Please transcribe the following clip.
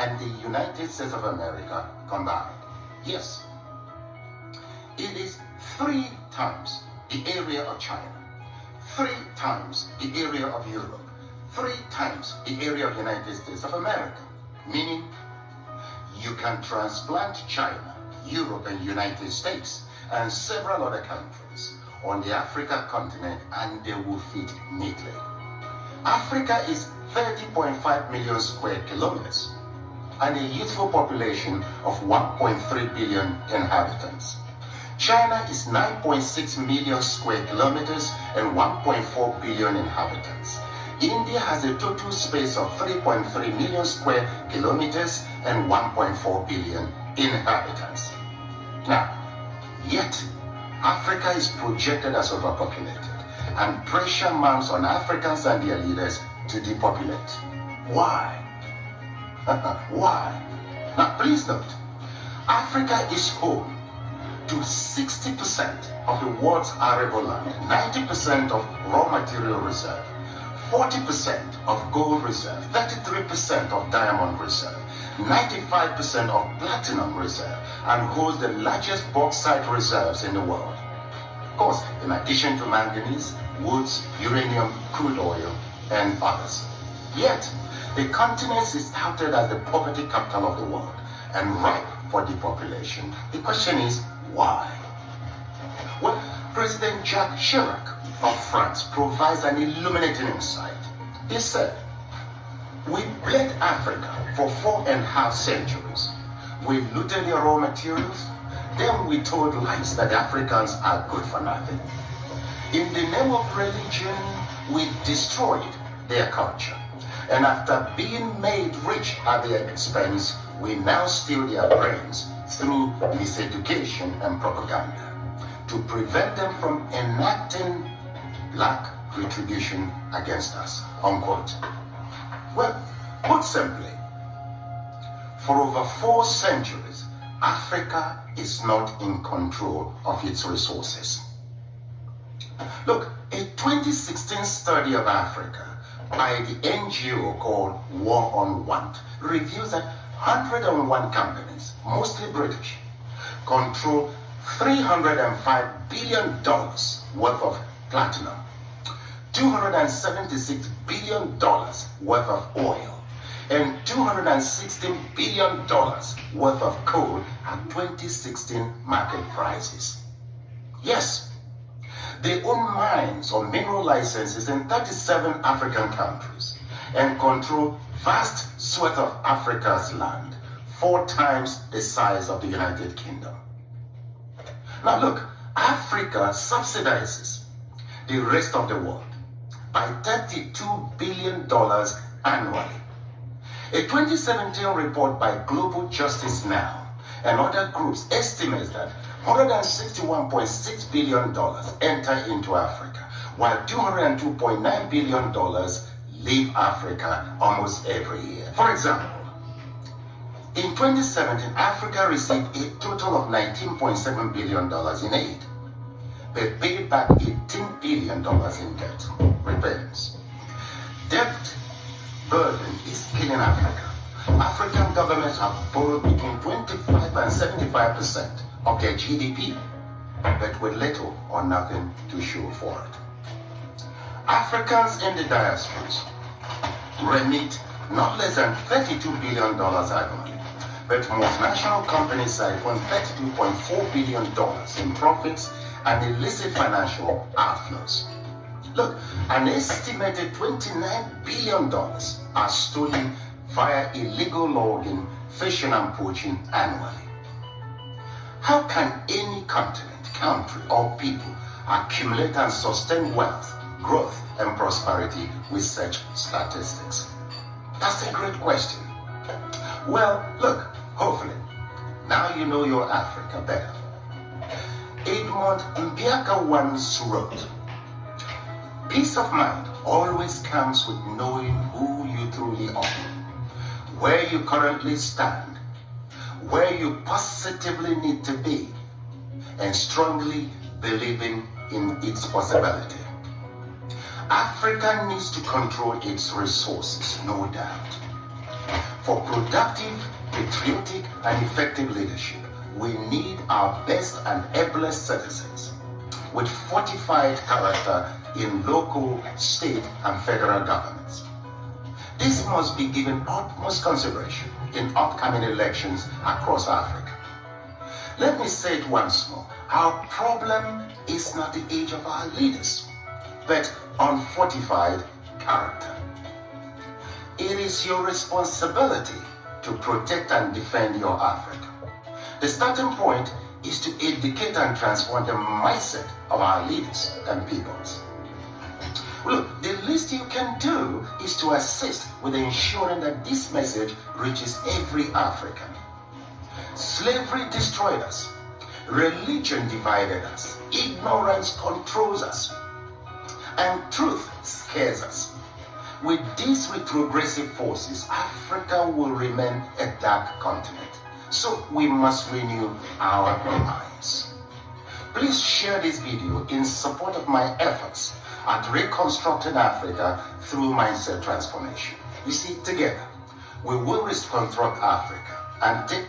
and the United States of America combined. Yes, it is 3 times the area of China, 3 times the area of Europe, 3 times the area of the United States of America. Meaning, you can transplant China, Europe, and United States, and several other countries on the African continent, and they will fit neatly. Africa is 30.5 million square kilometers and a youthful population of 1.3 billion inhabitants. China is 9.6 million square kilometers and 1.4 billion inhabitants. India has a total space of 3.3 million square kilometers and 1.4 billion inhabitants. Now, yet, Africa is projected as overpopulated, and pressure mounts on Africans and their leaders to depopulate. Why? Why? Now, please note, Africa is home to 60% of the world's arable land, 90% of raw material reserve, 40% of gold reserve, 33% of diamond reserve, 95% of platinum reserve, and holds the largest bauxite reserves in the world. Of course, in addition to manganese, woods, uranium, crude oil, and others. Yet, the continent is touted as the poverty capital of the world and ripe for depopulation. The question is, why? Well, President Jacques Chirac of France provides an illuminating insight. He said, "We bled Africa for 4.5 centuries. We looted their raw materials, then we told lies that Africans are good for nothing. In the name of religion, we destroyed their culture. And after being made rich at their expense, we now steal their brains through miseducation and propaganda to prevent them from enacting black retribution against us," unquote. Well, put simply, for over 4 centuries, Africa is not in control of its resources. Look, a 2016 study of Africa by the NGO called War on Want reveals that 101 companies, mostly British, control $305 billion worth of platinum, $276 billion worth of oil, and $216 billion worth of coal at 2016 market prices. Yes, they own mines or mineral licenses in 37 African countries and control vast swath of Africa's land, 4 times the size of the United Kingdom. Now look, Africa subsidizes the rest of the world by $32 billion annually. A 2017 report by Global Justice Now and other groups estimates that $161.6 billion enter into Africa, while $202.9 billion leave Africa almost every year. For example, in 2017, Africa received a total of $19.7 billion in aid, but paid back $18 billion in debt repayments. Debt burden is killing Africa. African governments have borrowed between 25 and 75% of their GDP, but with little or nothing to show for it. Africans in the diasporas remit not less than $32 billion annually, but multinational companies siphon $32.4 billion in profits and illicit financial outflows. Look, an estimated $29 billion are stolen via illegal logging, fishing, and poaching annually. How can any continent, country, or people accumulate and sustain wealth, growth, and prosperity with such statistics? That's a great question. Well, look, hopefully, now you know your Africa better. Edmund Mbiaka once wrote, "Peace of mind always comes with knowing who you truly are, where you currently stand, where you positively need to be, and strongly believing in its possibility." Africa needs to control its resources, no doubt. For productive, patriotic, and effective leadership, we need our best and ablest citizens with fortified character in local, state, and federal governments. This must be given utmost consideration in upcoming elections across Africa. Let me say it once more. Our problem is not the age of our leaders, but unfortified character. It is your responsibility to protect and defend your Africa. The starting point is to educate and transform the mindset of our leaders and peoples. Look, the least you can do is to assist with ensuring that this message reaches every African. Slavery destroyed us. Religion divided us. Ignorance controls us. And truth scares us. With these retrogressive forces, Africa will remain a dark continent. So we must renew our minds. Please share this video in support of my efforts at reconstructing Africa through mindset transformation. You see, together, we will reconstruct Africa and take